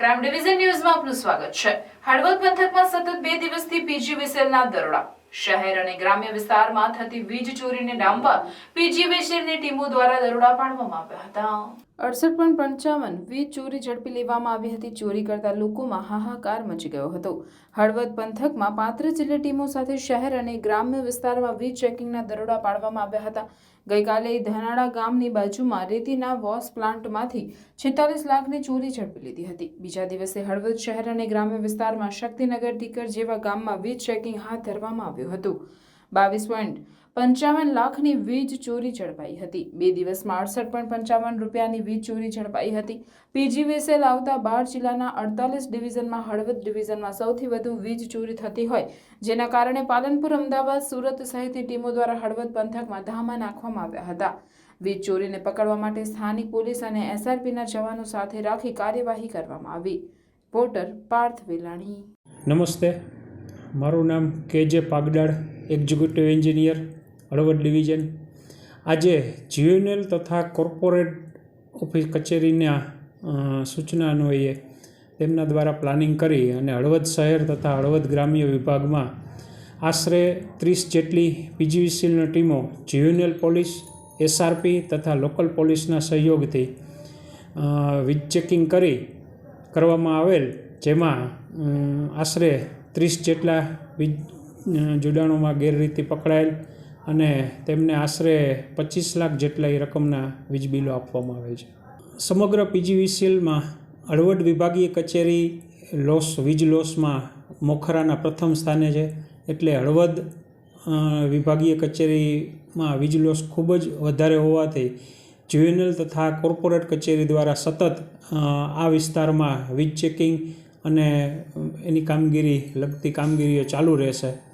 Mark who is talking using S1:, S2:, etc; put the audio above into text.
S1: Prime division ન્યૂઝમાં આપનું સ્વાગત છે। હળવદ પંથકમાં સતત 2 દિવસથી પીજીવીસીએલના દરોડા। શહેર અને ગ્રામ્ય વિસ્તારમાં થતી વીજ ચોરીને ડામવા પીજીવીસીએલની ટીમો દ્વારા દરોડા પાડવામાં આવ્યા હતા। 68.55 વીજ ચોરી ઝડપી લેવામાં આવી હતી। ચોરી કરતા લોકોમાં હાહાકાર મચી ગયો હતો। હળવદ પંથકમાં 35 જેટલી ટીમો સાથે શહેર અને ગ્રામ્ય વિસ્તારમાં વીજ ચેકિંગના દરોડા પાડવામાં આવ્યા હતા। ગઈકાલે ધનાળા ગામની બાજુમાં રેતીના વોશ પ્લાન્ટમાંથી 46 લાખની ચોરી ઝડપી લીધી હતી। બીજા દિવસે હળવદ શહેર અને ગ્રામ્ય વિસ્તારમાં શક્તિનગર ટીકર જેવા ગામમાં વીજ ચેકિંગ હાથ ધરવામાં આવ્યું હતું। 22.55 લાખની વીજ ચોરી ઝડપાઈ હતી। 2 દિવસમાં 68.55 રૂપિયાની વીજ ચોરી ઝડપાઈ હતી। પીજીવીસીએલ આવતા 12 જિલ્લાના 48 ડિવિઝનમાં હળવદ ડિવિઝનમાં સૌથી વધુ વીજ ચોરી થતી હોય, જેના કારણે પાલનપુર, અમદાવાદ, સુરત સહિતની ટીમો દ્વારા હળવદ પંથકમાં ધામા નાખવામાં આવ્યા હતા। વીજ ચોરીને પકડવા માટે સ્થાનિક પોલીસ અને એસઆરપીના જવાનો સાથે રાખી કાર્યવાહી કરવામાં આવી। રિપોર્ટર પાર્થ વેલાણી।
S2: નમસ્તે, મારું નામ કેજે પાગડાળ, એક્ઝિક્યુટિવ એન્જિનિયર, હળવદ ડિવિઝન। આજે જીયુએનએલ તથા કોર્પોરેટ ઓફિસ કચેરીના સૂચના અન્વયે તેમના દ્વારા પ્લાનિંગ કરી અને હળવદ શહેર તથા હળવદ ગ્રામ્ય વિભાગમાં આશરે 30 જેટલી પીજીવીસીએલની ટીમો જીયુએનએલ પોલીસ, એસઆરપી તથા લોકલ પોલીસના સહયોગથી વીજ ચેકિંગ કરવામાં આવેલ, જેમાં આશરે 30 જેટલા વીજ જોડાણોમાં ગેરરીતિ પકડાયેલ અને તેમને આશરે 25 લાખ જેટલા રકમના વીજ બિલો આપવામાં આવેલ છે। સમગ્ર પીજીવીસીએલમાં હળવદ વિભાગીય કચેરી વીજ લોસમાં મોખરાના પ્રથમ સ્થાને છે। એટલે હળવદ વિભાગીય કચેરીમાં વીજ લોસ ખૂબ જ વધારે હોવાથી જીયુએનએલ તથા કોર્પોરેટ કચેરી દ્વારા સતત આ વિસ્તારમાં વીજ ચેકિંગ અને એની લગતી કામગીરીઓ ચાલુ રહેશે।